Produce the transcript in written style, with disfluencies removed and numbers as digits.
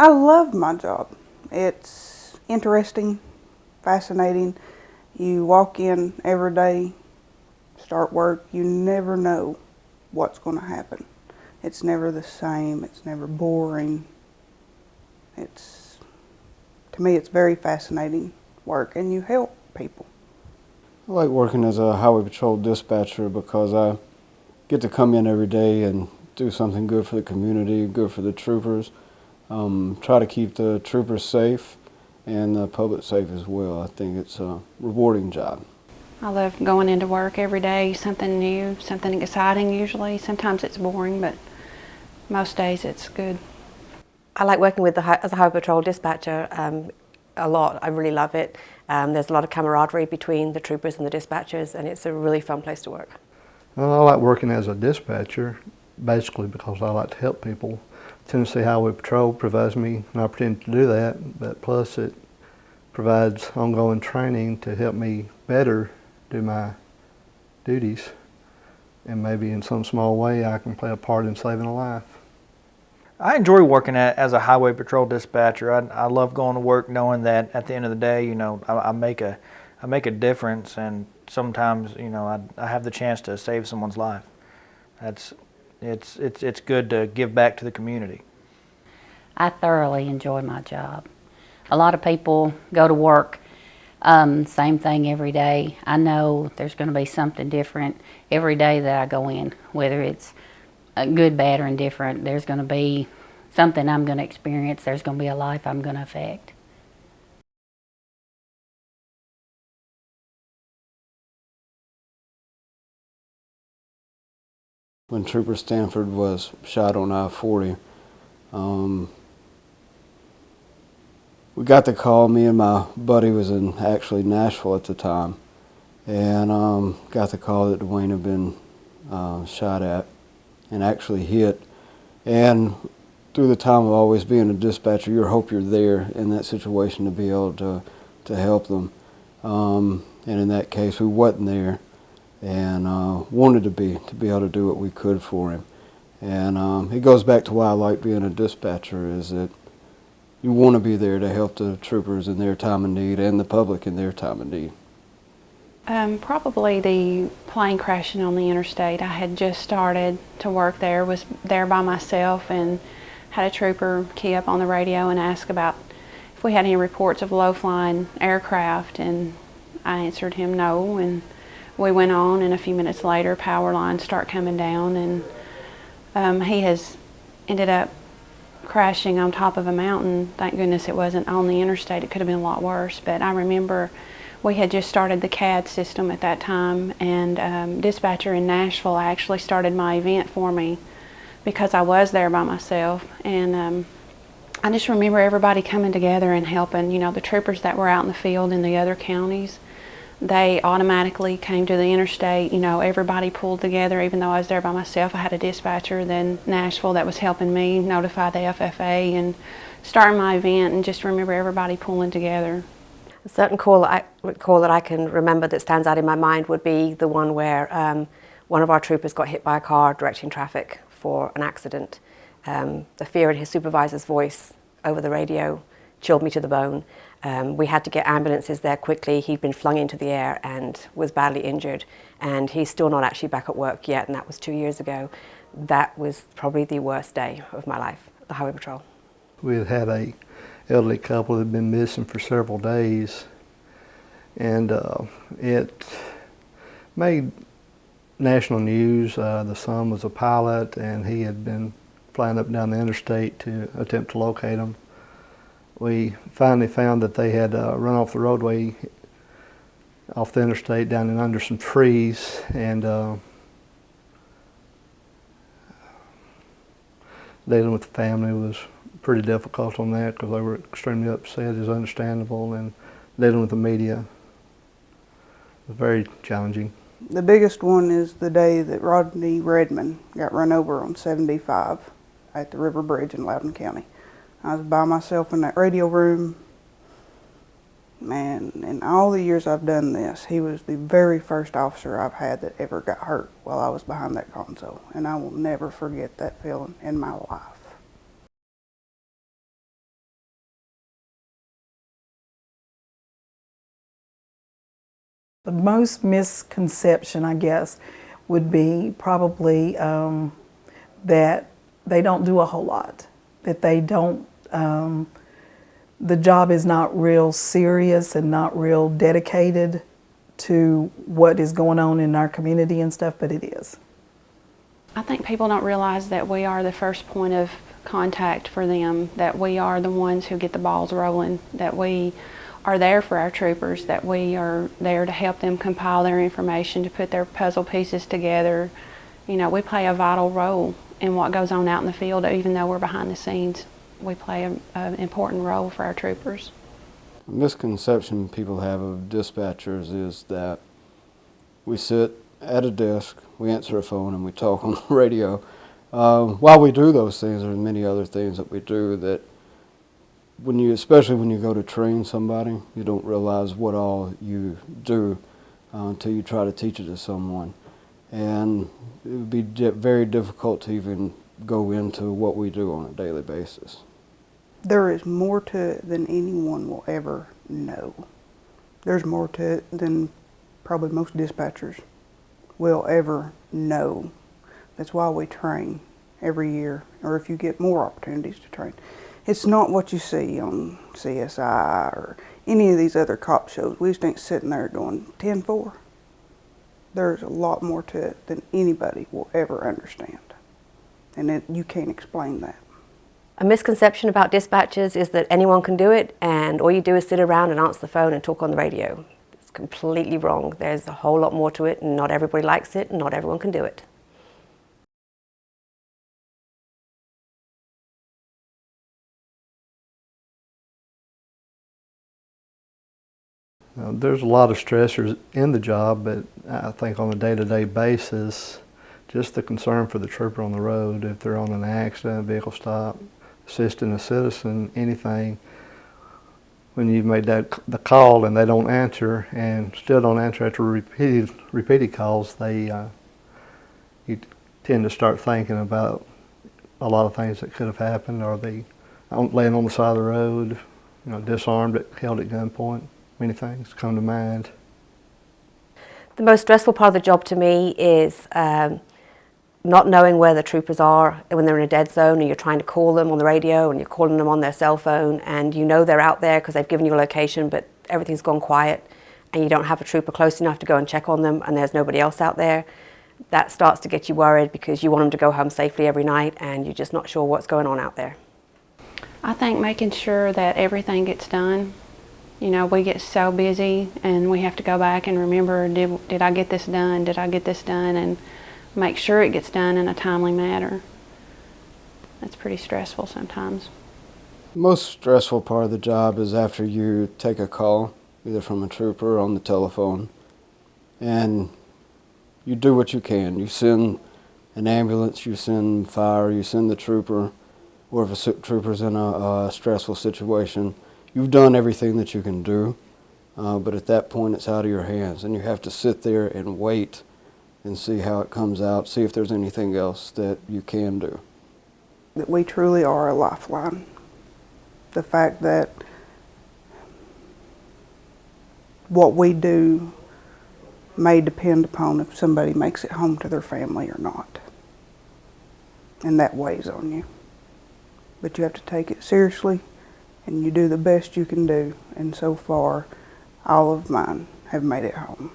I love my job. It's interesting, fascinating. You walk in every day, start work, you never know what's going to happen. It's never the same, it's never boring. To me, it's very fascinating work, and you help people. I like working as a highway patrol dispatcher because I get to come in every day and do something good for the community, good for the troopers. Try to keep the troopers safe and the public safe as well. I think it's a rewarding job. I love going into work every day, something new, something exciting usually. Sometimes it's boring, but most days it's good. I like working with as a highway patrol dispatcher a lot. I really love it. There's a lot of camaraderie between the troopers and the dispatchers, and it's a really fun place to work. Well, I like working as a dispatcher, basically because I like to help people. Tennessee Highway Patrol provides me an opportunity to do that, but plus it provides ongoing training to help me better do my duties, and maybe in some small way I can play a part in saving a life. I enjoy working as a highway patrol dispatcher. I love going to work knowing that at the end of the day, you know, I make a difference, and sometimes, you know, I have the chance to save someone's life. It's good to give back to the community. I thoroughly enjoy my job. A lot of people go to work, same thing every day. I know there's going to be something different every day that I go in, whether it's good, bad, or indifferent. There's going to be something I'm going to experience. There's going to be a life I'm going to affect. When Trooper Stanford was shot on I-40, we got the call. Me and my buddy was in actually Nashville at the time, and got the call that Dwayne had been shot at and actually hit. And through the time of always being a dispatcher, you hope you're there in that situation to be able to help them. And in that case, we wasn't there, and wanted to be able to do what we could for him. And it goes back to why I like being a dispatcher, is that you want to be there to help the troopers in their time of need and the public in their time of need. Probably the plane crashing on the interstate. I had just started to work there, was there by myself, and had a trooper key up on the radio and ask about if we had any reports of low-flying aircraft, and I answered him no, and we went on, and a few minutes later power lines start coming down, and he has ended up crashing on top of a mountain. Thank goodness it wasn't on the interstate. It could have been a lot worse, but I remember we had just started the CAD system at that time, and dispatcher in Nashville actually started my event for me because I was there by myself. And I just remember everybody coming together and helping. You know, the troopers that were out in the field in the other counties, they automatically came to the interstate. You know, everybody pulled together. Even though I was there by myself, I had a dispatcher then Nashville that was helping me notify the FFA and start my event, and just remember everybody pulling together. A certain call that I can remember that stands out in my mind would be the one where one of our troopers got hit by a car directing traffic for an accident. The fear in his supervisor's voice over the radio chilled me to the bone. We had to get ambulances there quickly. He'd been flung into the air and was badly injured, and he's still not actually back at work yet, and that was 2 years ago. That was probably the worst day of my life, the highway patrol. We had had a elderly couple that had been missing for several days, and it made national news. The son was a pilot, and he had been flying up and down the interstate to attempt to locate them. We finally found that they had run off the roadway off the interstate down and under some trees, and dealing with the family was pretty difficult on that because they were extremely upset, is understandable, and dealing with the media was very challenging. The biggest one is the day that Rodney Redmond got run over on 75 at the River Bridge in Loudoun County. I was by myself in that radio room. Man, in all the years I've done this, he was the very first officer I've had that ever got hurt while I was behind that console, and I will never forget that feeling in my life. The most misconception, I guess, would be probably that they don't do a whole lot, that they don't, the job is not real serious and not real dedicated to what is going on in our community and stuff, but it is. I think people don't realize that we are the first point of contact for them, that we are the ones who get the balls rolling, that we are there for our troopers, that we are there to help them compile their information, to put their puzzle pieces together. You know, we play a vital role in what goes on out in the field. Even though we're behind the scenes, we play an important role for our troopers. A misconception people have of dispatchers is that we sit at a desk, we answer a phone, and we talk on the radio. While we do those things, there's many other things that we do that especially when you go to train somebody, you don't realize what all you do until you try to teach it to someone. And it would be very difficult to even go into what we do on a daily basis. There is more to it than anyone will ever know. There's more to it than probably most dispatchers will ever know. That's why we train every year, or if you get more opportunities to train. It's not what you see on CSI or any of these other cop shows. We just ain't sitting there going 10-4. There's a lot more to it than anybody will ever understand. And you can't explain that. A misconception about dispatchers is that anyone can do it and all you do is sit around and answer the phone and talk on the radio. It's completely wrong. There's a whole lot more to it, and not everybody likes it and not everyone can do it. There's a lot of stressors in the job, but I think on a day-to-day basis, just the concern for the trooper on the road, if they're on an accident, vehicle stop, assisting a citizen, anything, when you've made the call and they don't answer and still don't answer after repeated calls, you tend to start thinking about a lot of things that could have happened. Are they laying on the side of the road, disarmed, held at gunpoint? Many things come to mind. The most stressful part of the job to me is not knowing where the troopers are when they're in a dead zone and you're trying to call them on the radio and you're calling them on their cell phone and you know they're out there because they've given you a location, but everything's gone quiet and you don't have a trooper close enough to go and check on them and there's nobody else out there. That starts to get you worried because you want them to go home safely every night and you're just not sure what's going on out there. I think making sure that everything gets done. We get so busy and we have to go back and remember, did I get this done? Did I get this done? And make sure it gets done in a timely manner. That's pretty stressful sometimes. The most stressful part of the job is after you take a call, either from a trooper or on the telephone, and you do what you can. You send an ambulance, you send fire, you send the trooper, or if a trooper's in a stressful situation, you've done everything that you can do, but at that point it's out of your hands and you have to sit there and wait and see how it comes out, see if there's anything else that you can do. That we truly are a lifeline. The fact that what we do may depend upon if somebody makes it home to their family or not. And that weighs on you. But you have to take it seriously and you do the best you can do. And so far, all of mine have made it home.